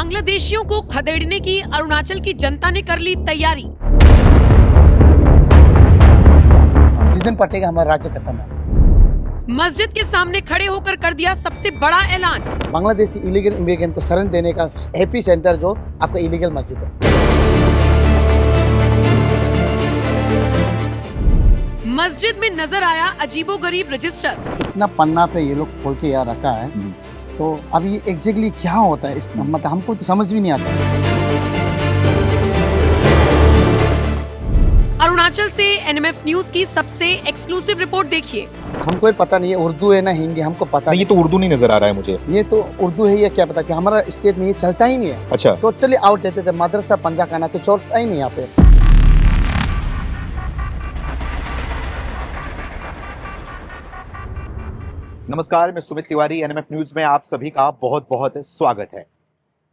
बांग्लादेशियों को खदेड़ने की अरुणाचल की जनता ने कर ली तैयारी। जिस दिन पटेगा हमारा राज्य खत्म है। मस्जिद के सामने खड़े होकर कर दिया सबसे बड़ा ऐलान। बांग्लादेशी इलीगल इमिग्रेंट को शरण देने का एपी सेंटर जो आपका इलीगल मस्जिद है। मस्जिद में नजर आया अजीबोगरीब रजिस्टर। इतना पन्ना पे ये लोग खोल के यहाँ रखा है, तो अब ये एग्जैक्टली क्या होता है मतलब हमको तो समझ भी नहीं आता। अरुणाचल से एनएमएफ न्यूज की सबसे एक्सक्लूसिव रिपोर्ट देखिए। हमको पता नहीं है उर्दू है ना हिंदी, हमको पता नहीं, ये तो उर्दू नहीं नजर आ रहा है मुझे। ये तो उर्दू है या क्या पता, कि हमारा स्टेट में ये चलता ही नहीं है। अच्छा, टोटली आउट देते थे, मदरसा पंजा खाना तो चलता ही नहीं यहाँ पे। नमस्कार, मैं सुमित तिवारी, एनएमएफ न्यूज में आप सभी का बहुत बहुत स्वागत है।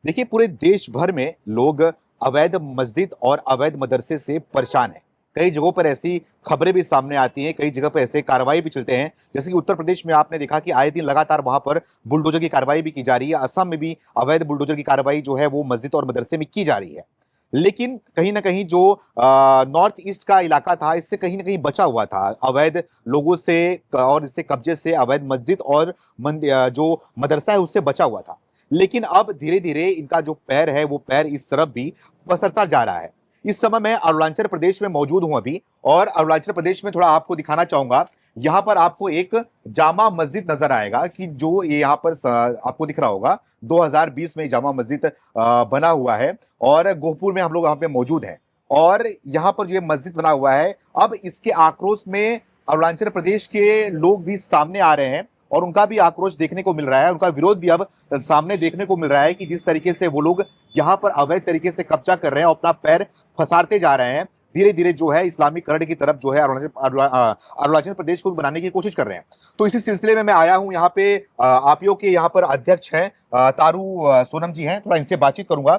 देखिए, पूरे देश भर में लोग अवैध मस्जिद और अवैध मदरसे से परेशान हैं। कई जगहों पर ऐसी खबरें भी सामने आती हैं, कई जगह पर ऐसे कार्रवाई भी चलते हैं। जैसे कि उत्तर प्रदेश में आपने देखा कि आए दिन लगातार वहां पर बुलडोजर की कार्रवाई भी की जा रही है। असम में भी अवैध बुलडोजर की कार्रवाई जो है वो मस्जिद और मदरसे में की जा रही है। लेकिन कहीं ना कहीं जो नॉर्थ ईस्ट का इलाका था, इससे कहीं ना कहीं बचा हुआ था अवैध लोगों से और इससे कब्जे से। अवैध मस्जिद और जो मदरसा है उससे बचा हुआ था। लेकिन अब धीरे धीरे इनका जो पैर है वो पैर इस तरफ भी पसरता जा रहा है। इस समय मैं अरुणाचल प्रदेश में मौजूद हूं अभी, और अरुणाचल प्रदेश में थोड़ा आपको दिखाना चाहूंगा। यहाँ पर आपको एक जामा मस्जिद नजर आएगा कि जो ये यहाँ पर आपको दिख रहा होगा। 2020 में जामा मस्जिद बना हुआ है, और गोहपुर में हम लोग यहाँ पे मौजूद हैं। और यहाँ पर जो ये मस्जिद बना हुआ है, अब इसके आक्रोश में अरुणाचल प्रदेश के लोग भी सामने आ रहे हैं, और उनका भी आक्रोश देखने को मिल रहा है। उनका विरोध भी अब सामने देखने को मिल रहा है कि जिस तरीके से वो लोग यहाँ पर अवैध तरीके से कब्जा कर रहे हैं, अपना पैर फंसाते जा रहे हैं। धीरे धीरे जो है इस्लामीकरण की तरफ जो है अरुणाचल प्रदेश को बनाने की कोशिश कर रहे हैं। तो इसी सिलसिले में मैं आया हूं यहाँ पे। आपियो के यहाँ पर अध्यक्ष हैं तारू सोनम जी हैं, थोड़ा इनसे बातचीत करूंगा।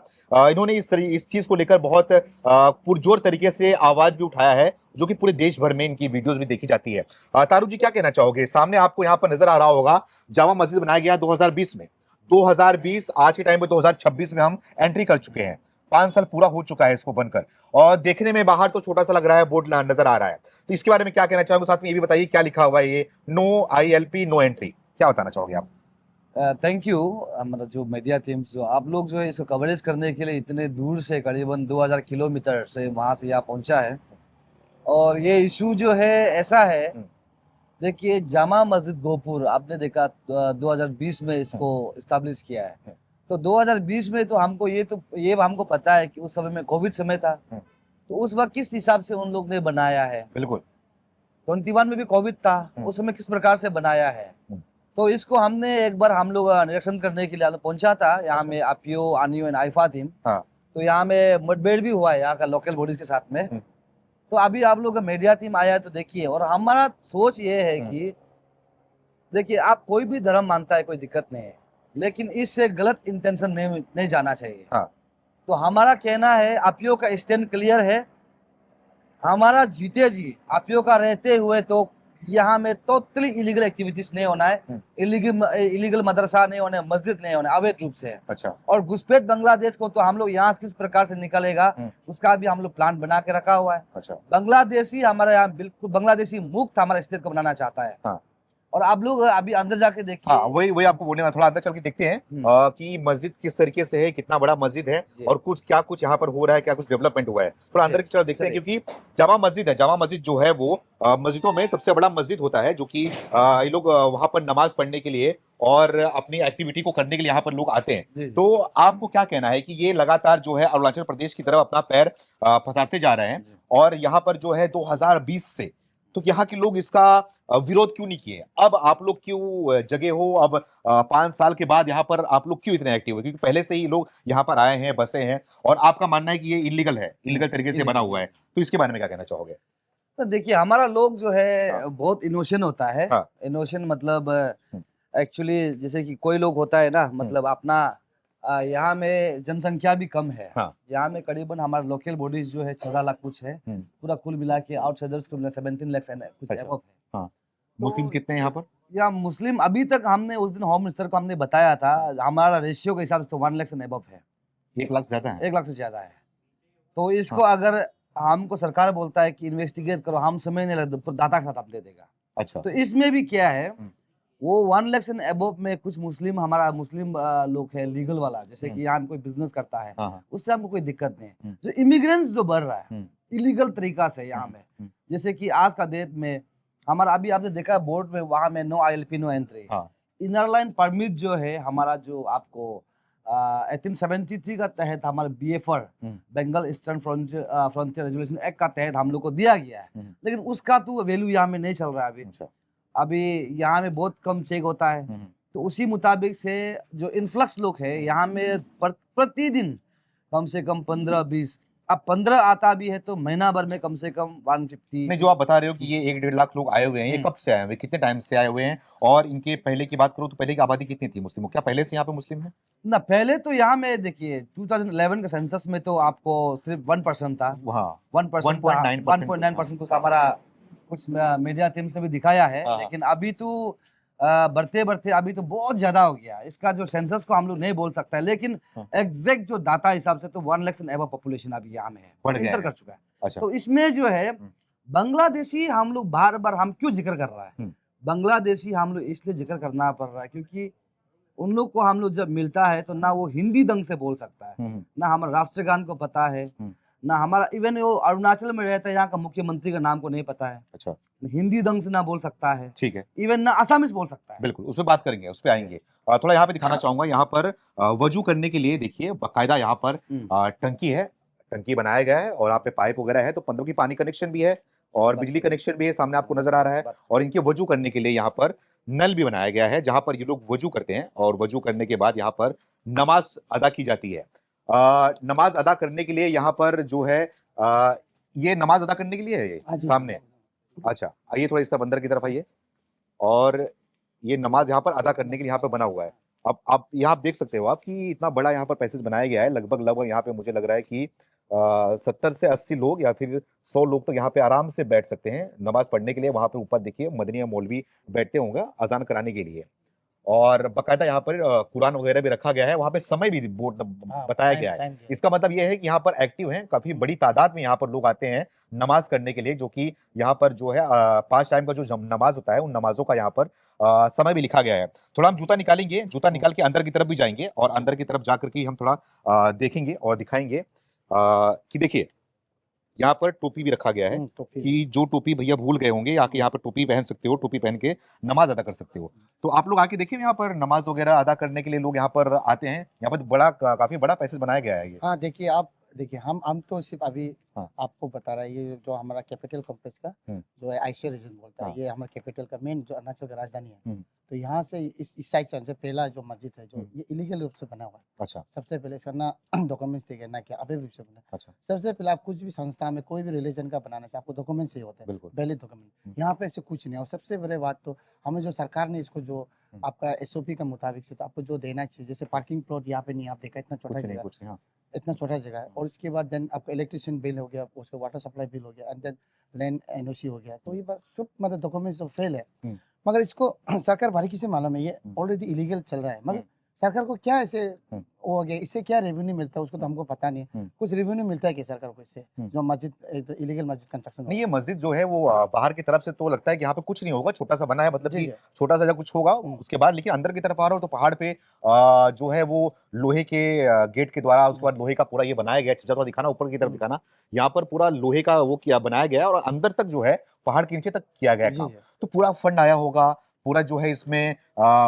इन्होंने इस चीज को लेकर बहुत पुरजोर तरीके से आवाज भी उठाया है, जो कि पूरे देश भर में इनकी वीडियोस भी देखी जाती है। तारू जी, क्या कहना चाहोगे? सामने आपको यहाँ पर नजर आ रहा होगा जामा मस्जिद बनाया गया 2020 में। 2020 आज के टाइम में 2026 में हम एंट्री कर चुके हैं। 5 साल पूरा हो चुका है इसको बनकर, और देखने में बाहर तो छोटा सा लग रहा है, बोर्ड नजर आ रहा है। तो इसके बारे में क्या कहना चाहोगे? साथ में ये भी बताइए क्या लिखा हुआ है, ये नो ILP नो एंट्री, क्या बताना चाहोगे आप? Thank you. हमारा जो मीडिया टीम्स, जो आप लोग जो है इसको कवरेज करने के लिए इतने दूर से करीबन 2000 किलोमीटर से वहाँ से यहाँ पहुँचा है। और ये इशू जो है ऐसा है, देखिए जामा मस्जिद गोहपुर आपने देखा 2020 में इसको इस्टेब्लिश किया है। तो 2020 में तो ये हमको पता है कि उस समय में कोविड समय था, तो उस वक्त किस हिसाब से उन लोग ने बनाया है। बिल्कुल 21 में भी कोविड था, उस समय किस प्रकार से बनाया है। तो इसको हमने एक बार हम लोग निरीक्षण करने के लिए पहुंचा था यहाँ में, आपियो, आनियो एंड आइफा टीम। तो यहाँ में मुठभेड़ भी हुआ है यहाँ का लोकल बॉडीज के साथ में। तो अभी आप लोग का मीडिया टीम आया है, तो देखिए। और हमारा सोच ये है कि देखिए, आप कोई भी धर्म मानता है, कोई दिक्कत नहीं है, लेकिन इससे गलत इंटेंशन नहीं जाना चाहिए। तो हमारा कहना है, आपियो का स्टैंड क्लियर है। हमारा जीते जी आपियो का रहते हुए तो यहाँ में टोटली इलीगल एक्टिविटीज नहीं होना है। इलीगल मदरसा नहीं होना है, मस्जिद नहीं होना है, अवैध रूप से। अच्छा। और घुसपैठ बांग्लादेश को तो हम लोग यहाँ किस प्रकार से निकलेगा उसका भी हम लोग प्लान बना के रखा हुआ है। अच्छा। बांग्लादेशी हमारे यहाँ बिल्कुल बांग्लादेशी मुक्त हमारे स्टेट को बनाना चाहता है। और आप लोग अभी अंदर जाके देखिए। हाँ, वही आपको बोलने वाला, थोड़ा अंदर चल के देखते हैं कि मस्जिद किस तरीके से है, कितना बड़ा मस्जिद है, और कुछ यहाँ पर हो रहा है, क्या कुछ डेवलपमेंट हुआ है। थोड़ा अंदर चल देखते हैं, क्योंकि जामा मस्जिद है। जामा मस्जिद जो है वो मस्जिदों में सबसे बड़ा मस्जिद होता है, जो कि ये लोग वहां पर नमाज पढ़ने के लिए और अपनी एक्टिविटी को करने के लिए यहाँ पर लोग आते हैं। तो आपको क्या कहना है कि ये लगातार जो है अरुणाचल प्रदेश की तरफ अपना पैर फंसाते जा रहे हैं, और यहाँ पर जो है 2020 से तो यहाँ के लोग इसका विरोध क्यों नहीं किए? अब आप लोग क्यों जगे हो? अब 5 साल के बाद यहाँ पर आप लोग क्यों इतने एक्टिव हो? क्योंकि पहले से ही लोग यहाँ पर आए हैं, बसे हैं, और आपका मानना है कि ये इलीगल है, इलीगल तरीके से बना हुआ है। तो इसके बारे में क्या कहना चाहोगे? तो देखिए, हमारा लोग जो है बहुत इनोशन होता है। इनोशन मतलब एक्चुअली जैसे कि कोई लोग होता है ना, मतलब अपना यहाँ में जनसंख्या भी कम है। यहाँ में करीबन हमारे लोकल बॉडीज जो है 14 लाख कुछ है, पूरा कुल मिला के आउटसाइडर्स को 17 लाख कुछ एबव है। मुस्लिम्स कितने हैं यहाँ पर? या मुस्लिम अभी तक हमने उस दिन होम मिनिस्टर को हमने बताया था, हमारा रेशियो के हिसाब से तो 1 लाख से एबव है। 1 लाख ज्यादा है। 1 लाख से ज्यादा है। तो इसको अगर हमको सरकार बोलता है कि इन्वेस्टिगेट करो, हम समय नहीं लगता, दाता के साथ आप दे देगा। अच्छा। तो इसमें भी क्या है, वो 1 लाख से अबव में कुछ मुस्लिम, हमारा मुस्लिम लोग है लीगल वाला, जैसे कि यहाँ कोई बिजनेस करता है, उससे हमको कोई दिक्कत नहीं है। जो इमिग्रेंट्स जो बढ़ रहा है इलीगल तरीका से यहाँ में, जैसे कि आज का डेट में हमारा, अभी आपने देखा बोर्ड में वहाँ में no ILP no entry, inner line permit जो है हमारा, जो आपको 1873 का तहत हमारे BFR Bengal eastern frontier regulation act का तहत हम लोग को दिया गया है, लेकिन उसका तो वैल्यू यहाँ में नहीं चल रहा है अभी। अभी यहाँ में बहुत कम चेक होता है, तो उसी मुताबिक से जो इन्फ्लक्स लोग है यहाँ में प्रतिदिन कम से कम 15-20, अब 15 आता भी है तो महीना भर में कम से कम 150। नहीं, जो आप बता रहे हो कि ये 1-1.5 लाख लोग आए हुए हैं, ये कब से आए हुए, कितने टाइम से आए हुए हैं, और इनके पहले की बात करूं तो पहले की आबादी कितनी थी मुस्लिमों, क्या पहले से यहाँ पे मुस्लिम है? ना, पहले तो यहाँ में देखिए 2011 का सेंसस में तो आपको सिर्फ 1% था, 1.9% कुछ हमारा कुछ मीडिया टीम से भी दिखाया है, लेकिन अभी तो बढ़ते बढ़ते अभी तो बहुत ज्यादा हो गया। इसका जो सेंसस को हम लोग नहीं बोल सकता है, लेकिन एग्जैक्ट जो डाटा हिसाब से तो 1 लाख से अबव पॉपुलेशन अभी यहाँ में है, इंटर कर चुका है। अच्छा। तो इसमें जो है बांग्लादेशी हम लोग बार बार हम क्यों जिक्र कर रहा है, बांग्लादेशी हम लोग इसलिए जिक्र करना पड़ रहा है क्योंकि उन लोग को हम लोग जब मिलता है तो ना वो हिंदी ढंग से बोल सकता है, ना हमारा राष्ट्रगान को पता है, ना हमारा, इवन वो अरुणाचल में रहता है यहाँ का मुख्यमंत्री का नाम को नहीं पता है। अच्छा। हिंदी ढंग से ना बोल सकता है, ठीक है, इवन ना आसामीज बोल सकता है। बिल्कुल, उस पर बात करेंगे, उस पर आएंगे। थोड़ा यहाँ पे दिखाना चाहूंगा, यहाँ पर वजू करने के लिए देखिए बाकायदा यहाँ पर टंकी है, टंकी बनाया गया है, और यहाँ पे पाइप वगैरह है, तो 15 की पानी कनेक्शन भी है और बिजली कनेक्शन भी है, सामने आपको नजर आ रहा है। और इनके वजू करने के लिए यहाँ पर नल भी बनाया गया है, जहां पर ये लोग वजू करते हैं, और वजू करने के बाद यहाँ पर नमाज अदा की जाती है। नमाज अदा करने के लिए यहाँ पर जो है ये नमाज अदा करने के लिए है, ये सामने। अच्छा, आइए थोड़ा इस तरफ अंदर की तरफ आइए, और ये नमाज यहाँ पर अदा करने के लिए यहाँ पे बना हुआ है। अब आप यहाँ देख सकते हो आप कि इतना बड़ा यहाँ पर पैसेज बनाया गया है, लगभग यहाँ पे मुझे लग रहा है कि 70 से 80 लोग या फिर 100 लोग तो यहाँ पे आराम से बैठ सकते हैं नमाज पढ़ने के लिए। वहां पे ऊपर देखिए मदनी मौलवी बैठते होंगे अजान कराने के लिए, और बाकायदा यहाँ पर कुरान वगैरह भी रखा गया है, वहाँ पे समय भी बोर्ड बताया गया है। इसका मतलब यह है कि यहाँ पर एक्टिव हैं, काफी बड़ी तादाद में यहाँ पर लोग आते हैं नमाज करने के लिए, जो कि यहाँ पर जो है 5 टाइम का जो नमाज होता है उन नमाजों का यहाँ पर समय भी लिखा गया है। थोड़ा हम जूता निकालेंगे, जूता निकाल के अंदर की तरफ भी जाएंगे, और अंदर की तरफ जाकर के हम थोड़ा देखेंगे और दिखाएंगे कि देखिए यहाँ पर टोपी भी रखा गया है कि जो टोपी भैया भूल गए होंगे, आके यहाँ पर टोपी पहन सकते हो, टोपी पहन के नमाज अदा कर सकते हो। तो आप लोग आके देखिए, यहाँ पर नमाज वगैरह अदा करने के लिए लोग यहाँ पर आते हैं। यहाँ पर काफी बड़ा पैसेज बनाया गया है ये। हाँ, देखिए आप देखिए, हम तो सिर्फ अभी आपको बता रहा है, ये जो हमारा कैपिटल कॉम्प्लेक्स का जो है आईसी रीजन बोलता है, ये हमारा कैपिटल का मेन जो अरुणाचल का राजधानी है। तो यहाँ से इस साइड से पहला जो मस्जिद है जो ये इलीगल रूप से बना हुआ है। अच्छा। सबसे पहले इसका ना डॉक्यूमेंट्स दिए गए, ना क्या अवैध रूप से बना। अच्छा। सबसे पहले आप कुछ भी संस्था में कोई भी रिलीजन का बनाना चाहिए, आपको डॉक्यूमेंट चाहिए होता है, वैलिड डॉक्यूमेंट। यहाँ पे ऐसे कुछ नहीं है। और सबसे बड़ी बात तो हमें जो सरकार ने इसको जो आपका SOP के मुताबिक से तो आपको जो देना चाहिए, जैसे पार्किंग प्लॉट यहाँ पे नहीं, आप देखा इतना छोटा जगह, इतना छोटा जगह है। और उसके बाद देन आपका इलेक्ट्रिशियन बिल हो गया, उसके वाटर सप्लाई बिल हो गया, एंड देन लैंड NOC हो गया। तो ये बस सब मतलब डॉक्यूमेंट्स जो फेल है, मगर इसको सरकार बारीकी से मालूम है, ये ऑलरेडी इलीगल चल रहा है। मगर सरकार को क्या ऐसे हो गया, इससे क्या रेवेन्यू मिलता है उसको तो हमको पता नहीं। कुछ रेवेन्यू मिलता है कि सरकार को इससे, जो मस्जिद इलीगल मस्जिद कंस्ट्रक्शन। नहीं, ये मस्जिद जो है वो बाहर की तरफ से तो लगता है कि यहाँ पे कुछ नहीं होगा, छोटा सा बना है, मतलब कि छोटा सा जब कुछ होगा उसके बाद, लेकिन अंदर की तरफ आ रहा हो तो पहाड़ पे जो है वो लोहे के गेट के द्वारा, उसके बाद लोहे का पूरा ये बनाया गया। छज्जा दिखाना, ऊपर की तरफ दिखाना, यहाँ पर पूरा लोहे का वो किया बनाया गया, और अंदर तक जो है पहाड़ के नीचे तक किया गया काम। तो पूरा फंड आया होगा, पूरा जो है इसमें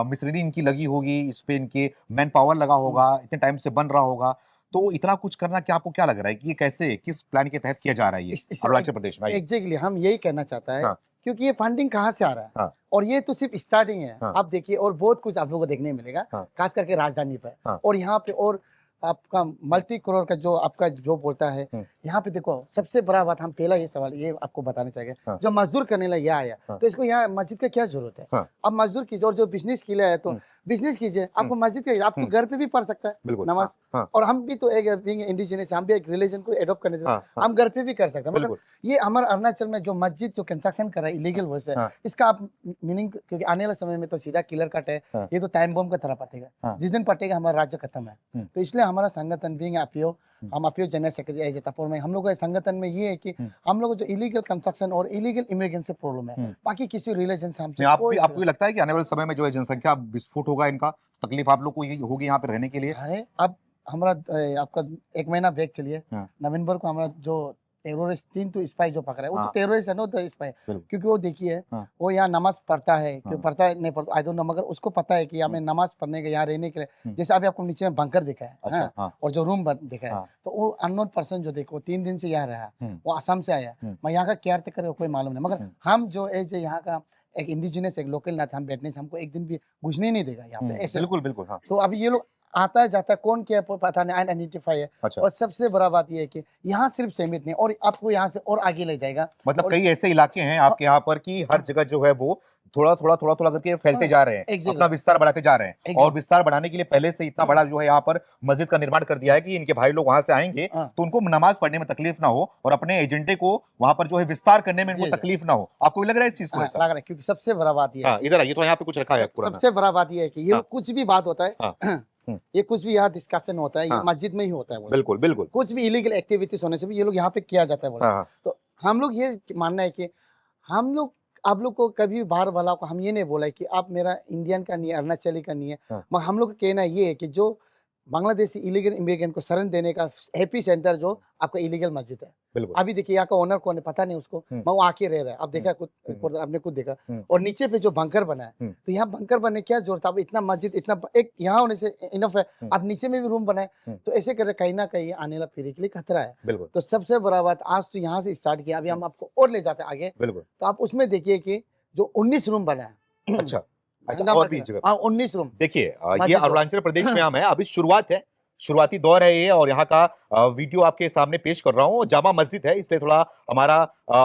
मिस्ट्री इनकी लगी होगी, इस पे इनके मैन पावर लगा होगा, इतने टाइम से बन रहा होगा। तो इतना कुछ करना, क्या आपको क्या लग रहा है कि ये कैसे, किस प्लान के तहत किया जा रहा है ये अरुणाचल प्रदेश में? एग्जैक्टली हम यही कहना चाहता है, क्योंकि ये फंडिंग कहाँ से आ रहा है, और ये तो सिर्फ स्टार्टिंग है। आप देखिए, और बहुत कुछ आप लोगों को देखने मिलेगा, खास करके राजधानी पर। और यहाँ पे और आपका मल्टी करोड़ का जो आपका जो बोलता है, यहाँ पे देखो सबसे बड़ा बात, हम पहला ये सवाल ये आपको बताना चाहेंगे, जो मजदूर करने लगे आया, तो इसको यहाँ मस्जिद का क्या जरूरत है? अब मजदूर की जो बिजनेस के लिए है, तो बिजनेस कीजिए, आपको मस्जिद कीजिए, आप तो घर पे भी पढ़ सकता है बिल्कुल नमाज। हाँ, और हम भी तो एक बीइंग इंडिजिनस, हम भी एक रिलीजन को एडॉप्ट करने से हाँ, हाँ, हम घर पे भी कर सकते हैं। मगर बिल्कुल ये हमारे अरुणाचल में जो मस्जिद जो कंस्ट्रक्शन कर रहा है इलीगल वैसे हाँ, इसका आप मीनिंग, क्योंकि आने वाले समय में तो सीधा किलर कट है, हाँ, ये तो टाइम बम की तरह पटेगा, हाँ, जिस दिन पटेगा हमारा राज्य खत्म है। तो इसलिए हमारा संगठन बीइंग अपीओ, हम अपीओ जनरल सेक्रेटरी एज तपोर में हम लोग का संगठन में ये है कि हम लोग जो इलीगल कंस्ट्रक्शन और इलीगल इमिग्रेंट से प्रॉब्लम है, बाकी किसी रिलीजन से हमसे नहीं, कोई आपको ये लगता है कि आने वाले समय में जो है जनसंख्या विस्फोट होगा, इनका तकलीफ आप लोग को ये होगी यहाँ पे रहने के लिए? अरे अब हमारा आपका 1 महीना ब्रेक चलिए, हाँ। नवंबर को हमारा जो टेररिस्ट 3 तो स्पाई जो पकड़ा है वो तो हाँ। टेररिस्ट है, नो द स्पाई, बिल्कुल। क्योंकि वो देखिए हाँ। वो यहाँ नमाज पढ़ता है, हाँ। क्यों पढ़ता है नहीं पढ़ता आई डोंट नो, मगर उसको पता है कि यहाँ में नमाज पढ़ने के यहाँ रहने के लिए, जैसे अभी आपको नीचे में बंकर दिखा है, अच्छा, हाँ, हाँ, और जो रूम दिखा है, हाँ, तो वो अननोन पर्सन जो देखो 3 दिन से यहाँ रहा, वो असम से आया, मैं यहाँ का केयर टेकर कोई मालूम नहीं, मगर हम जो एज यहाँ का एक इंडिजिनस एक लोकल नाथ हम बैठने से हमको एक दिन भी घुसने नहीं देगा यहाँ पे ऐसे। बिल्कुल बिल्कुल हाँ। तो अभी ये लोग आता है जाता है, कौन क्या पता नहीं, अनआइडेंटिफाई है। अच्छा। और सबसे बड़ा बात ये है कि यहाँ सिर्फ सीमित नहीं, और आपको यहाँ से और आगे ले जाएगा। मतलब और कई ऐसे इलाके हैं आपके यहाँ पर कि हर जगह जो है वो थोड़ा करके फैलते जा रहे हैं, exactly। अपना विस्तार बढ़ाते जा रहे हैं, exactly। और विस्तार बढ़ाने के लिए पहले से इतना बड़ा जो है यहाँ पर मस्जिद का निर्माण कर दिया है कि इनके भाई लोग वहां से आएंगे तो उनको नमाज पढ़ने में तकलीफ ना हो और अपने एजेंडे को वहां पर जो है विस्तार करने में इनको तकलीफ ना हो। आपको भी लग रहा है इस चीज को? लग रहा है, क्योंकि सबसे बड़ा बात ये है, इधर आइए, तो यहाँ पे कुछ रखा है पुराना। सबसे बड़ा बात ये है कि ये कुछ भी बात होता है, ये कुछ भी यहाँ डिस्कशन होता है, ये मस्जिद में ही होता है। बिल्कुल बिल्कुल। कुछ भी इलीगल एक्टिविटीज होने से भी ये लोग यहाँ पे किया जाता है। तो हम लोग ये मानना है कि हम लोग आप लोग को कभी बाहर वाला को हम ये नहीं बोला है कि आप मेरा इंडियन का नहीं है, अरुणाचली का नहीं है, मगर हम लोग का कहना ये है कि जो बांग्लादेशी इलीगल इमिग्रेंट को शरण देने का हैप्पी सेंटर जो आपका इलीगल मस्जिद है। अभी देखिए यहाँ का ओनर कौन है पता नहीं उसको, मैं वो आके रह रहा है, अब देखा खुद आपने खुद देखा। और नीचे पे जो बंकर बना है, तो यहाँ बंकर बनने क्या जरूरत है? अब इतना मस्जिद इतना एक यहाँ होने से इनफ है, अब नीचे में भी रूम बनाए, तो ऐसे कर कहीं ना कहीं आने वाला पीढ़ी के लिए खतरा है। तो सबसे बड़ा बात आज तो यहाँ से स्टार्ट किया, अभी हम आपको और ले जाते हैं आगे, तो आप उसमें देखिए कि जो 19 रूम बना है। अच्छा, और भी जगह 19 रूम। देखिए ये अरुणाचल प्रदेश में हम है, अभी शुरुआत है, शुरुआती दौर है ये, और यहाँ का वीडियो आपके सामने पेश कर रहा हूँ। जामा मस्जिद है, इसलिए थोड़ा हमारा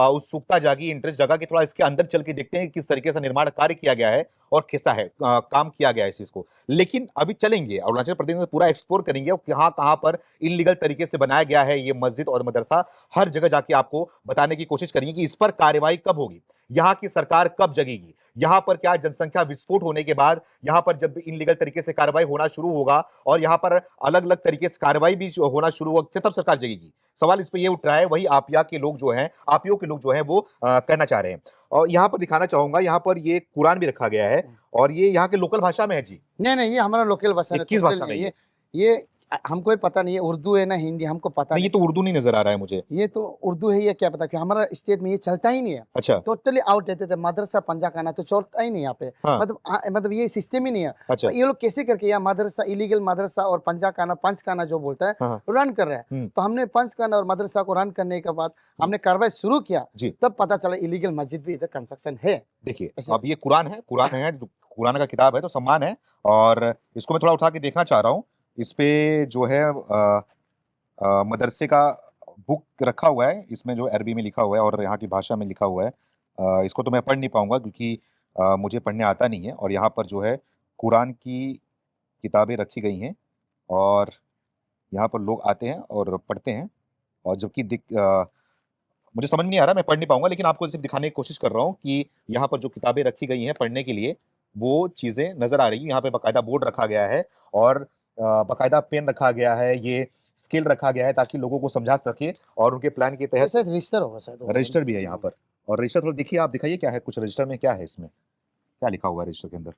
उत्सुकता जागी, इंटरेस्ट जगा कि थोड़ा इसके अंदर चल के देखते हैं किस तरीके से निर्माण कार्य किया गया है और कैसा है काम किया गया है इस चीज को। लेकिन अभी चलेंगे अरुणाचल प्रदेश में, पूरा एक्सप्लोर करेंगे और कहाँ पर इलीगल तरीके से बनाया गया है ये मस्जिद और मदरसा, हर जगह जाके आपको बताने की कोशिश करेंगे कि इस पर कार्रवाई कब होगी, यहाँ की सरकार कब जगेगी, यहाँ पर क्या जनसंख्या विस्फोट होने के बाद यहाँ पर जब इनलीगल तरीके से कार्रवाई होना शुरू होगा और यहाँ पर अलग अलग तरीके से कार्रवाई भी होना शुरू होगा, तब सरकार जगेगी। सवाल इस पे ये उठ रहा है, वही आपिया के लोग जो हैं, आपियों के लोग जो हैं वो कहना चाह रहे हैं। और यहाँ पर दिखाना चाहूंगा, यहाँ पर ये कुरान भी रखा गया है और ये यहाँ के लोकल भाषा में है जी? नहीं, ये हमारा लोकल भाषा है। किस भाषा में? ये हमको भी पता नहीं है, उर्दू है ना हिंदी, हमको पता नहीं। ये तो उर्दू नहीं नजर आ रहा है मुझे। ये तो उर्दू है, ये क्या पता, कि हमारा स्टेट में ये चलता ही नहीं है। अच्छा। टोटली आउट रहते थे, मदरसा पंजाखाना तो चलता ही नहीं यहाँ पे। मतलब ये सिस्टम ही नहीं है। अच्छा। ये लोग कैसे करके यहाँ मदरसा, इलीगल मदरसा और पंजाखाना, पंचखाना जो बोलता है, रन कर रहे हैं। तो हमने पंचखाना और मदरसा को रन करने के बाद हमने कार्रवाई शुरू किया, तब पता चला इलीगल मस्जिद भी इधर कंस्ट्रक्शन है। देखिए अब ये कुरान है, कुरान का किताब है तो सम्मान है, और इसको मैं थोड़ा उठा के देखना चाह रहा हूँ। इस पे जो है मदरसे का बुक रखा हुआ है, इसमें जो अरबी में लिखा हुआ है और यहाँ की भाषा में लिखा हुआ है। इसको तो मैं पढ़ नहीं पाऊंगा क्योंकि मुझे पढ़ने आता नहीं है। और यहाँ पर जो है कुरान की किताबें रखी गई हैं और यहाँ पर लोग आते हैं और पढ़ते हैं, और जबकि मुझे समझ नहीं आ रहा, मैं पढ़ नहीं पाऊंगा, लेकिन आपको सिर्फ दिखाने की कोशिश कर रहा हूँ कि यहाँ पर जो किताबें रखी गई हैं पढ़ने के लिए, वो चीज़ें नज़र आ रही हैं। यहाँ पे बाकायदा बोर्ड रखा गया है और बाकायदा पेन रखा गया है, ये स्केल रखा गया है ताकि लोगों को समझा सके और उनके प्लान के तहत। रजिस्टर होगा शायद, रजिस्टर भी है यहाँ पर। और रजिस्टर थोड़ा देखिए, आप दिखाइए क्या है, कुछ रजिस्टर में क्या है, इसमें क्या लिखा हुआ है रजिस्टर के अंदर?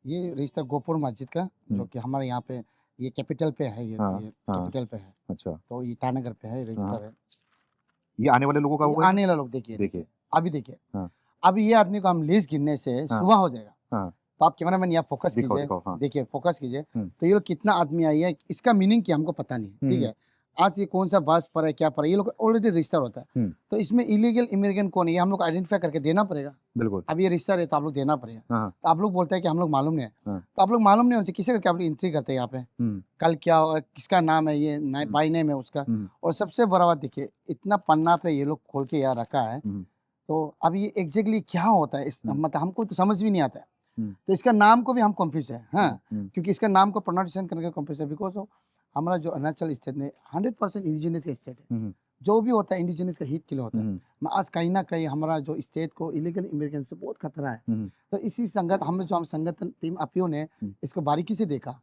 ये रजिस्टर गोपुर मस्जिद का, जो कि हमारे यहाँ पे ये कैपिटल पे है, ये कैपिटल पे है। अच्छा, तो ये ईटानगर पे है, रजिस्टर है। ये आने वाले लोगों का होगा, आने वाले लोग देखिए अभी देखिए, अभी ये आदमी को हम लीज गिनने से सुबह हो जाएगा। तो आप कैमरामैन यहाँ फोकस कीजिए, देखिए फोकस कीजिए, तो ये लोग कितना आदमी आई है, इसका मीनिंग क्या हमको पता नहीं, ठीक है। आज ये कौन सा बस पर है, क्या पर है, ये लोग ऑलरेडी रजिस्टर होता है। तो इसमें इलीगल इमिग्रेंट कौन है, ये हम लोग आइडेंटिफाई करके देना पड़ेगा। बिल्कुल, अब ये रजिस्टर है तो आप लोग देना पड़ेगा। तो आप लोग बोलते हैं कि हम लोग मालूम नहीं है, तो आप लोग मालूम नहीं होने से किसी करके आप लोग एंट्री करते हैं यहाँ पे, कल क्या किसका नाम है, ये बाई नेम है उसका। और सबसे बड़ा बात देखिए, इतना पन्ना पे ये लोग खोल के यहाँ रखा है, तो अब ये एग्जैक्टली क्या होता है मतलब हमको तो समझ भी नहीं आता है। हम्म। तो इसका नाम को भी हम कंफ्यूज है, हाँ, हम्म। क्योंकि इसका नाम को प्रोनाउंसिएशन करने का कंफ्यूज है, बिकॉज हमारा जो अरुणाचल स्टेट में 100% इंडिजिनस का स्टेट है। जो भी होता है इंडिजिनस का हित के लिए होता है। आज कहीं ना कहीं हमारा जो स्टेट को इलीगल इमिग्रेशन से बहुत खतरा है। तो इसी हम संगठन टीम अपियो ने इसको बारीकी से देखा।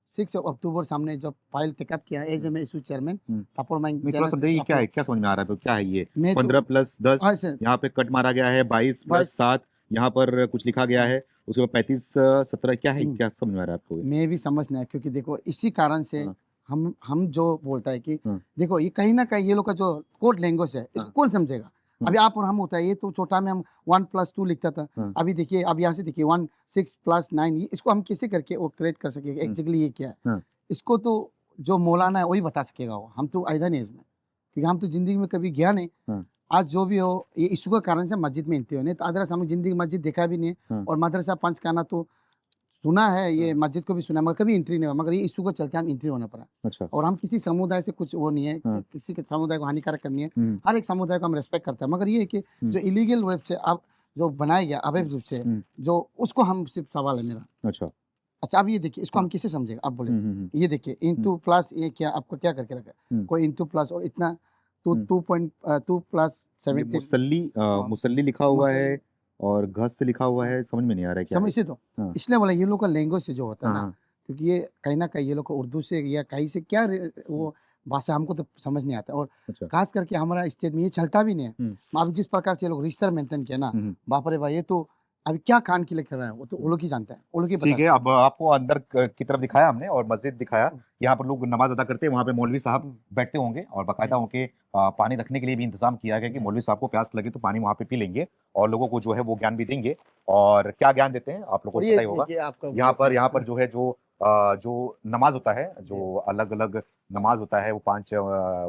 6 अक्टूबर सामने जब फाइल टेकअप किया एज ए इशू चेयरमैन थोड़ा समझाइए क्या है, क्या समझ में आ रहा है, क्या है ये मैं तो- 15+10 हाँ सर, यहाँ पे कट मारा गया है, 22+7 यहाँ पर कुछ लिखा गया है, उसके बाद 35-17 क्या है, क्या समझ में आ रहा है आपको ये? मैं भी समझ नहीं आया, क्योंकि देखो इसी कारण से हाँ। हम जो बोलता है कि हाँ। देखो ये कहीं ना कहीं ये लोग का जो कोड लैंग्वेज है इसको हाँ। कौन समझेगा। अभी आप और हम होता है, ये तो छोटा में हम 1+2 लिखता था। हाँ। अभी देखिए, अब यहाँ से देखिए 1 6+9, इसको हम कैसे करके वो क्रिएट कर सकेंगे एग्जैक्टली ये क्या है। हाँ। इसको तो जो मौलाना है वही बता सकेगा, वो हम तो आइदा नहीं इसमें, क्योंकि हम तो जिंदगी में कभी गया नहीं। हाँ। आज जो भी हो ये इशू का कारण से मस्जिद में एंट्री होने, तो अदरस हम जिंदगी मस्जिद देखा भी नहीं। हाँ। और मदरसा पंचखाना तो सुना है, ये मस्जिद को भी सुना है, मगर कभी एंट्री नहीं हुआ, मगर ये इशू को चलते हम एंट्री होना पड़ा। अच्छा। और हम किसी समुदाय से कुछ वो नहीं है, हाँ। किसी के समुदाय को हानिकारक करनी है। हर एक समुदाय को हम रेस्पेक्ट करते हैं, मगर ये है कि जो इलीगल वेब से अब जो बनाया गया अवैध रूप से, जो उसको हम सिर्फ सवाल है मेरा। अच्छा, अब ये देखिए, इसको हम कैसे समझेगा, आप बोले। ये देखिए इंटू प्लस, ये क्या आपको क्या करके रखा है, कोई इंटू प्लस और इतना 2.2+70 मुसल्ली लिखा हुआ है और घस से लिखा हुआ है, समझ में नहीं आ रहा है क्या है। समझ से तो हाँ। इसलिए बोला ये लोग का लैंग्वेज से जो होता है ना, हाँ। क्योंकि ये कहीं ना कहीं ये लोग को उर्दू से या कहीं से क्या वो भाषा हमको तो समझ नहीं आता। और अच्छा। खास करके हमारा स्टेट में ये चलता भी नहीं है। अब जिस प्रकार से ये लोग रिश्ता मेंटेन किया ना, बाप रे भाई, ये तो अभी क्या कान के लिए कर रहा है, वो तो वो लोग ही जानता है, वो लोग ही ठीक है, अब आपको अंदर की तरफ दिखाया हमने और मस्जिद दिखाया, यहाँ पर लोग नमाज अदा करते हैं, वहाँ पे मौलवी साहब बैठते होंगे और बाकायदा उनके पानी रखने के लिए भी इंतजाम किया गया कि मौलवी साहब को प्यास लगे तो पानी वहाँ पे पी लेंगे और लोगों को जो है वो ज्ञान भी देंगे। और क्या ज्ञान देते हैं आप लोगों को पता ही होगा। यहाँ पर जो है जो नमाज होता है, जो अलग अलग नमाज होता है, वो 5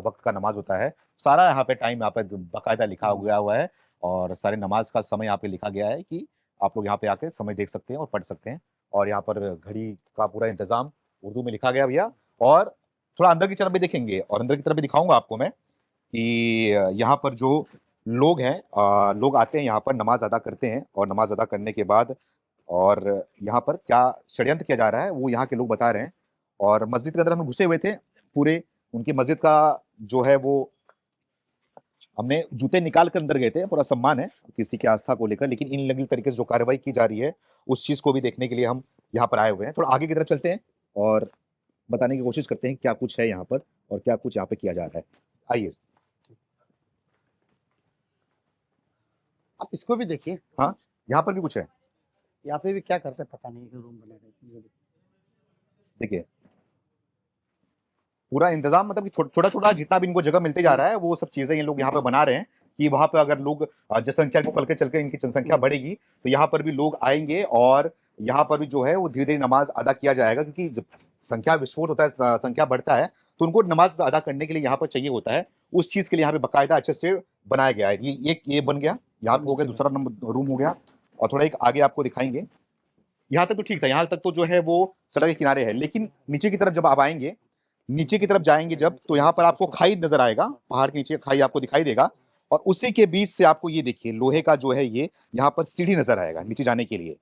वक्त का नमाज होता है, सारा यहाँ पे टाइम यहाँ पे बाकायदा लिखा गया हुआ है और सारे नमाज का समय यहाँ पे लिखा गया है कि आप लोग यहाँ पे आके समय देख सकते हैं और पढ़ सकते हैं। और यहाँ पर घड़ी का पूरा इंतजाम उर्दू में लिखा गया भैया। और थोड़ा अंदर की तरफ भी देखेंगे और अंदर की तरफ भी दिखाऊंगा आपको मैं कि यहाँ पर जो लोग हैं, लोग आते हैं यहाँ पर नमाज अदा करते हैं और नमाज अदा करने के बाद और यहाँ पर क्या षड्यंत्र किया जा रहा है वो यहाँ के लोग बता रहे हैं। और मस्जिद के अंदर हम घुसे हुए थे पूरे, उनकी मस्जिद का जो है वो हमने जूते निकाल कर अंदर गए थे, पूरा सम्मान है किसी की आस्था को लेकर, लेकिन इन तरीके से जो कार्रवाई की जा रही है उस चीज को भी देखने के लिए हम यहाँ पर आए हुए हैं। थोड़ा आगे की तरफ चलते हैं और बताने की कोशिश करते हैं क्या कुछ है यहाँ पर और क्या कुछ यहाँ पे किया जा रहा है। आइए, आप इसको भी देखिए। हाँ, यहाँ पर भी कुछ है, यहाँ पे भी क्या करते हैं पता नहीं, रूम बने रहते। देखिए पूरा इंतजाम, मतलब कि छोटा छोटा जितना भी इनको जगह मिलते जा रहा है वो सब चीजें ये लोग यहाँ पे बना रहे हैं कि वहां पे अगर लोग जनसंख्या को कल के चल के इनकी जनसंख्या बढ़ेगी तो यहाँ पर भी लोग आएंगे और यहाँ पर भी जो है वो धीरे धीरे नमाज अदा किया जाएगा, क्योंकि जब संख्या विस्फोट होता है, संख्या बढ़ता है तो उनको नमाज अदा करने के लिए यहाँ पर चाहिए होता है। उस चीज के लिए यहाँ पे बाकायदा अच्छे से बनाया गया है। ये बन गया, यहाँ पे हो गया, दूसरा नंबर रूम हो गया और थोड़ा एक आगे आपको दिखाएंगे। यहाँ तक तो ठीक था, यहाँ तक तो जो है वो सड़क के किनारे है, लेकिन नीचे की तरफ जब आप आएंगे, नीचे की तरफ जाएंगे जब, तो यहाँ पर आपको खाई नजर आएगा, पहाड़ के नीचे खाई आपको दिखाई देगा और उसी के बीच से आपको ये देखिए लोहे का जो है ये यहाँ पर सीढ़ी नजर आएगा नीचे जाने के लिए।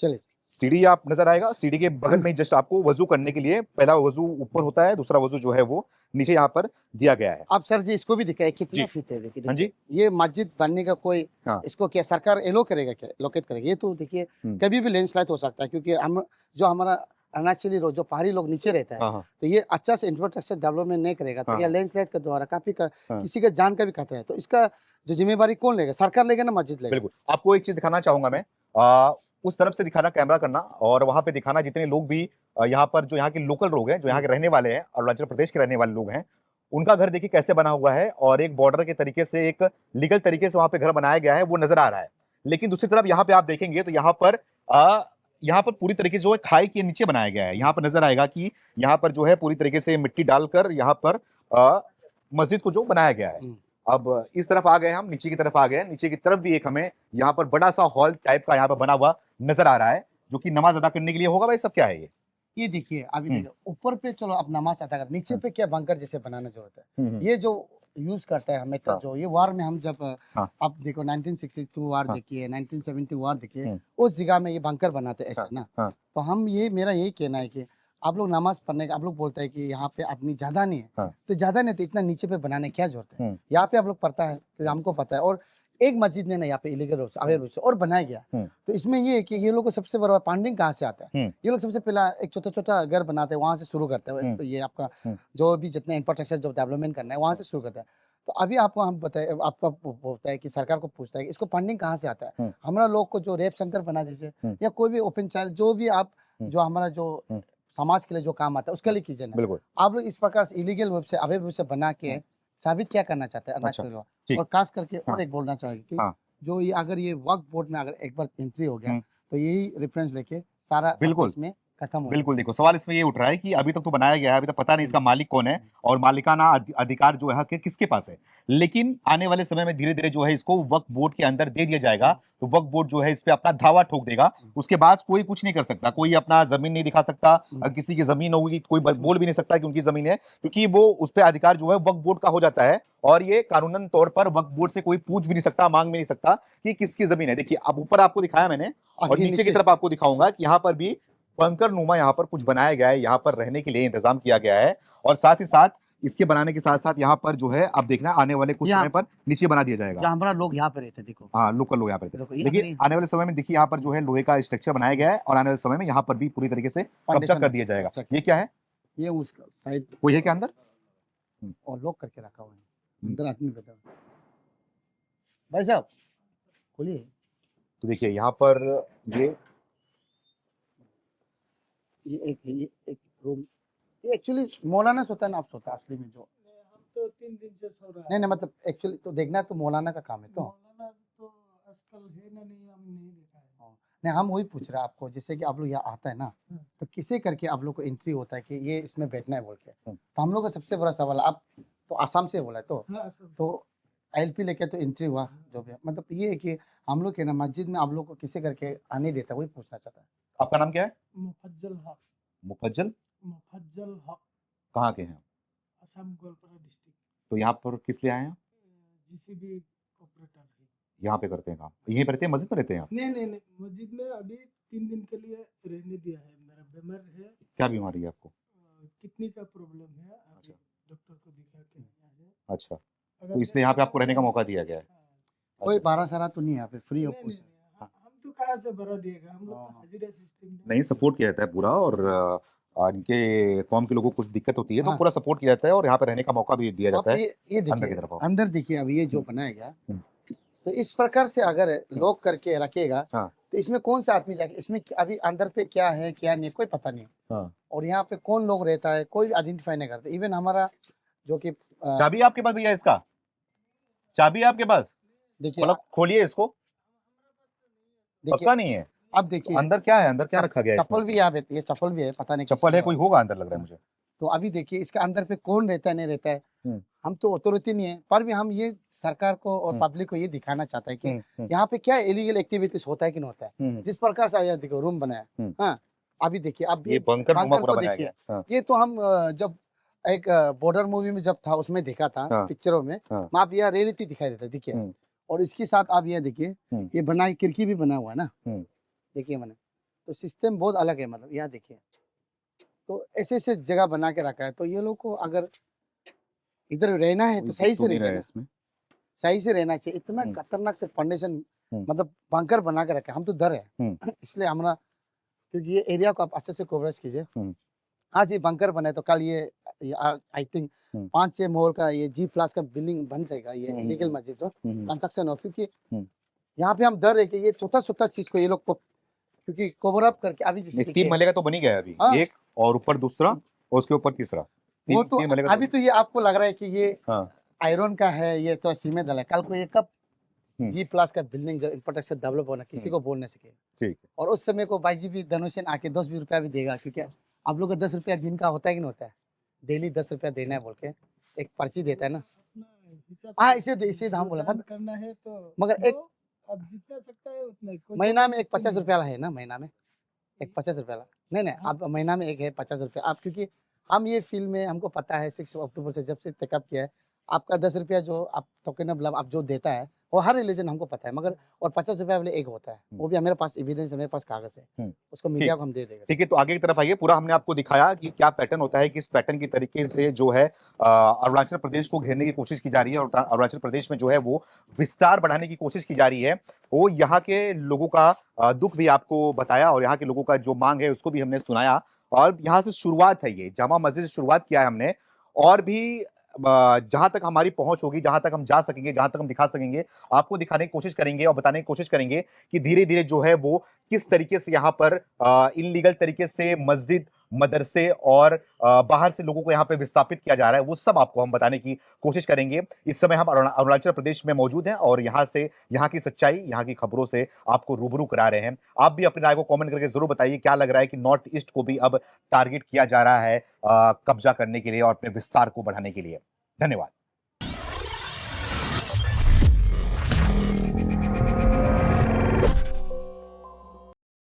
चलिए, सीढ़ी आप नजर आएगा, सीढ़ी के बगल में जस्ट आपको वजू करने के लिए, पहला वजू ऊपर होता है, दूसरा वजू जो है वो नीचे यहाँ पर दिया गया है। आप सर जी इसको भी दिखाए कितना फीट है, देखिए। हाँ जी, ये मस्जिद बनने का कोई इसको क्या सरकार एलो करेगा, क्या लोकेट करेगा? ये तो देखिए कभी भी लैंडस्लाइड हो सकता है, क्योंकि हम जो हमारा अरुणाचली जो पहाड़ी लोग नीचे रहता है, तो ये अच्छा से इंफ्रास्ट्रक्चर डेवलपमेंट नहीं करेगा तो ये लैंडस्लाइड के द्वारा काफी किसी का जान का भी खतरा है। तो इसका जो जिम्मेवारी कौन लेगा? सरकार लेगा ना मस्जिद लेगा? बिल्कुल। आपको एक चीज दिखाना चाहूंगा मैं, उस तरफ से दिखाना, कैमरा करना और वहां पे दिखाना जितने लोग भी यहाँ पर जो यहाँ के लोकल लोग हैं, जो यहाँ के रहने वाले हैं, अरुणाचल प्रदेश के रहने वाले लोग हैं, उनका घर देखिए कैसे बना हुआ है और एक बॉर्डर के तरीके से, एक लीगल तरीके से वहां पे घर बनाया गया है, वो नजर आ रहा है। लेकिन दूसरी तरफ यहाँ पे आप देखेंगे तो यहाँ पर पूरी तरीके से जो है खाई के नीचे बनाया गया है। यहाँ पर नजर आएगा कि यहाँ पर जो है पूरी तरीके से मिट्टी डालकर यहाँ पर मस्जिद को जो बनाया गया है। अब इस तरफ आ गए हम, नीचे की तरफ आ गए, नीचे की तरफ भी एक हमें यहाँ पर बड़ा सा हॉल टाइप का यहाँ पर बना हुआ नजर आ रहा है, जो कि नमाज अदा करने के लिए होगा। भाई सब क्या है ये देखिए, अभी देखिए ऊपर पे चलो आप नमाज अदा कर, नीचे पे क्या बंकर जैसे बनाना जरूरत है। ये जो यूज करता है हमें हाँ। जो ये वार में हम जब हाँ। आप देखो 1962 वार हाँ। देखिए 1970 वार देखिए हम्म। उस जगह में ये बंकर बनाते ऐसे हाँ। ना। हाँ। तो हम ये मेरा यही कहना है कि आप लोग नमाज पढ़ने का आप लोग बोलते हैं कि यहाँ पे आदमी ज्यादा नहीं है हाँ। तो ज्यादा नहीं तो इतना नीचे पे बनाने की क्या जरूरत है। हम्म। यहाँ पे आप लोग पढ़ता है तो हमको पता है और एक मस्जिद ने ना यहाँ पे इलीगल रूप से अवैध रूप से और बनाया गया। तो इसमें ये है कि ये लोग को सबसे बड़ा फंडिंग कहाँ से आता है। ये लोग सबसे पहला एक छोटा छोटा घर बनाते हैं वहां से शुरू करते हैं ये आपका जो भी जितने इंफ्रास्ट्रक्चर जो डेवलपमेंट करना है वहां से शुरू करते हैं। तो अभी आपको हम बताए आपका बोलता है कि सरकार को पूछता है कि इसको फंडिंग कहाँ से आता है। हमारा लोग को जो रेप सेंटर बना दीजिए या कोई भी ओपन चाइल्ड जो भी आप जो हमारा जो समाज के लिए जो काम आता है उसके लिए कीजिए ना। बिल्कुल। आप लोग इस प्रकार से इलीगल रूप से अवैध रूप से बना के साबित क्या करना चाहते हैं अरुणाचल लॉ। ठीक। और खास करके हाँ। और एक बोलना चाहेंगे कि हाँ। जो ये अगर ये वक्फ बोर्ड में अगर एक बार एंट्री हो गया तो यही रेफरेंस लेके सारा बिल्कुल। इसमें खत्म हो बिल्कुल। देखो सवाल इसमें ये उठ रहा है कि अभी तक तो बनाया गया है, अभी तक पता नहीं इसका मालिक कौन है और मालिकाना अधिकार जो है हक किसके पास है। लेकिन आने वाले समय में धीरे धीरे जो है इसको वक्फ बोर्ड के अंदर दे दिया जाएगा तो वक्फ बोर्ड जो है इस पे अपना धावा ठोक देगा। उसके बाद कोई कुछ नहीं कर सकता, कोई अपना जमीन नहीं दिखा सकता। किसी की जमीन होगी कोई बोल भी नहीं सकता कि उनकी जमीन है, क्योंकि वो उस पे अधिकार जो है वक्फ बोर्ड का हो जाता है। और ये कानूनन तौर पर वक्फ बोर्ड से कोई पूछ भी नहीं सकता, मांग भी नहीं सकता कि किसकी जमीन है। देखिए अब ऊपर आपको दिखाया मैंने और नीचे की तरफ आपको दिखाऊंगा कि यहाँ पर भी बंकर नुमा यहाँ पर कुछ बनाया गया है, यहाँ पर रहने के लिए इंतजाम किया गया है। और साथ ही साथ इसके बनाने के साथ साथ यहाँ पर जो है आप देखना आने वाले कुछ समय पर नीचे बना दिया जाएगा। हमारा लोग यहाँ पे रहते देखो। हाँ लोकल लोग यहाँ पर रहते। लेकिन आने वाले समय में देखिए यहाँ पर जो है लोहे का स्ट्रक्चर बनाया गया है और आने वाले समय में यहाँ पर भी पूरी तरीके से कब्जा कर दिया जाएगा। ये क्या है? ये उसका साइड कोई है क्या अंदर और लॉक करके रखा हुआ है अंदर आदमी बैठा हुआ। भाई साहब खोलिए। तो देखिए यहाँ पर ये एक रूम ये एक्चुअली मौलाना सोता है ना आप सोता है असली में जो हम तो 3 दिन से सो रहा है। नहीं मतलब एक्चुअली तो देखना तो मौलाना का काम है तो मौलाना तो आजकल है ना, नहीं हम नहीं देखा है। नहीं हम वही पूछ रहे हैं आपको जैसे कि आप लोग यहाँ आता है ना तो किसे करके आप लोग को एंट्री होता है कि ये इसमें बैठना है बोल के। तो हम लोग का सबसे बड़ा सवाल आप तो आसाम से बोला है तो ILP लेके तो एंट्री हुआ जो भी मतलब ये है कि हम लोग के ना मस्जिद में आप लोग को किसे करके आने देता है वही पूछना चाहता है। आपका नाम क्या है? मुफज्जल हक। मुफज्जल हक कहाँ के हैं? असम गोलपारा डिस्ट्रिक्ट। तो यहाँ पर किस लिए आए हैं? GCB ऑपरेटर है। यहाँ पे करते हैं काम, यहीं पे रहते हैं, मस्जिद में रहते हैं? नहीं मस्जिद में अभी 3 दिन के लिए रहने दिया है। मेरा बीमार है। क्या बीमारी है आपको? किडनी का प्रॉब्लम है। अभी डॉक्टर को दिखा के आया है। अच्छा तो इसलिए यहाँ पे आपको रहने का मौका दिया गया है। कोई 12 सारा तो नहीं यहाँ पे फ्री ऑफ नहीं, हम तो कहाँ से भरा देगा, हम लोग तो हाजिरा सिस्टम नहीं सपोर्ट किया जाता है पूरा और इनके कौम के लोगों को कुछ दिक्कत होती है तो हाँ। पूरा सपोर्ट किया जाता है और यहाँ पे रहने का मौका भी दिया जाता है। ये अंदर की देखिए तरफ आओ। अंदर देखिए अभी ये जो बनाया गया तो इस प्रकार से अगर लॉक करके रखेगा हाँ। तो इसमें कौन सा आदमी जाके इसमें अभी अंदर पे क्या है क्या नहीं कोई पता नहीं। हाँ। और यहाँ पे कौन लोग रहता है कोई आइडेंटिफाई नहीं करते। इवन हमारा जो कि चाबी आपके पास भैया? इसका चाबी आपके पास? देखिए मतलब खोलिए इसको। पक्का नहीं है? अब देखिए अंदर क्या है, अंदर क्या रखा गया है? चप्पल भी यहाँ पे ये चप्पल भी है पता नहीं चप्पल है, कोई होगा अंदर लग रहा है मुझे। तो अभी देखिए इसके अंदर पे कौन रहता है नहीं रहता है हम तो अथॉरिटी नहीं है पर भी हम ये सरकार को और पब्लिक को ये दिखाना चाहता है कि यहाँ पे क्या इलीगल एक्टिविटीज होता है कि नहीं होता है। जिस प्रकार से आया देखो रूम बनाया। हाँ अभी देखिए अब ये बंकर नुमा पूरा बनाया देखिए गया। ये तो हम जब एक बॉर्डर मूवी में जब था उसमें देखा था पिक्चरों में आप यहाँ रियलिटी दिखाई देता है देखिए। और इसके साथ आप ये देखिए ये बना खिड़की भी बना हुआ है ना देखिए मैंने तो सिस्टम बहुत अलग है मतलब यहाँ देखिए। तो ऐसे ऐसे जगह बना के रखा है तो ये लोग को अगर इधर रहना है तो सही से रहना है, सही से रहना चाहिए। इतना खतरनाक से फाउंडेशन मतलब बंकर बना के रखा है हम तो डर है इसलिए हमारा क्योंकि ये एरिया को आप अच्छे से कवरेज कीजिए। आज ये बंकर बने तो कल ये आई थिंक 5-6 मोहर का ये G+ का बिल्डिंग बन जाएगा ये इलीगल मस्जिद जो कंस्ट्रक्शन हो। क्योंकि यहाँ पे हम डर है कि ये छोटा छोटा चीज को ये लोग को क्योंकि कवर अप करके अभी जैसे 3 महले का तो बन ही गया अभी। एक और ऊपर दूसरा और उसके ऊपर तीसरा। वो तो अभी तो ये आपको लग रहा है कि ये आयरन का है ये तो सीमेंट है। कल को ये कब G+ का बिल्डिंग जो इंफ्रास्ट्रक्चर डेवलप होना किसी को बोल नहीं सके। ठीक है। और उस समय को भाईजीबी धनुषन आके 10-20 रुपया भी देगा क्योंकि आप लोग का 10 रुपया दिन का होता है कि नहीं होता है। डेली 10 रुपया देना है बोल के एक पर्ची देता है ना। हाँ इसे हम बोला मत करना है तो मगर एक अब जितना सकता है उतना महीना में एक 50 रुपया है ना महीना में एक 50 रुपया नहीं आप महीना में एक है 50 रुपया आप क्योंकि हम ये फील्ड में हमको पता है 6 अक्टूबर से जब से टेकअप किया है आपका 10 रुपया जो आप टोकन ऑफ लव आप जो देता है वो हर रिलीजन हमको पता है, मगर और 50 रुपया वाले एक होता है, वो भी मेरे पास एविडेंस है, मेरे पास कागज है, उसको मीडिया को हम दे देंगे। ठीक है, तो आगे की तरफ आइए। पूरा हमने आपको दिखाया कि क्या पैटर्न होता है, किस पैटर्न की तरीके से जो है अरुणाचल प्रदेश को घेरने की कोशिश की जा रही है और अरुणाचल प्रदेश में जो है वो विस्तार बढ़ाने की कोशिश की जा रही है। वो यहाँ के लोगों का दुख भी आपको बताया और यहाँ के लोगों का जो मांग है उसको भी हमने सुनाया। और यहाँ से शुरुआत है, ये जामा मस्जिद से शुरुआत किया है हमने, और भी जहां तक हमारी पहुंच होगी, जहां तक हम जा सकेंगे, जहां तक हम दिखा सकेंगे, आपको दिखाने की कोशिश करेंगे और बताने की कोशिश करेंगे कि धीरे धीरे जो है वो किस तरीके से यहाँ पर इनलीगल तरीके से मस्जिद, मदरसे और बाहर से लोगों को यहाँ पे विस्थापित किया जा रहा है, वो सब आपको हम बताने की कोशिश करेंगे। इस समय हम अरुणाचल प्रदेश में मौजूद हैं और यहाँ से, यहाँ की सच्चाई, यहाँ की खबरों से आपको रूबरू करा रहे हैं। आप भी अपनी राय को कमेंट करके जरूर बताइए, क्या लग रहा है कि नॉर्थ ईस्ट को भी अब टारगेट किया जा रहा है कब्जा करने के लिए और अपने विस्तार को बढ़ाने के लिए। धन्यवाद।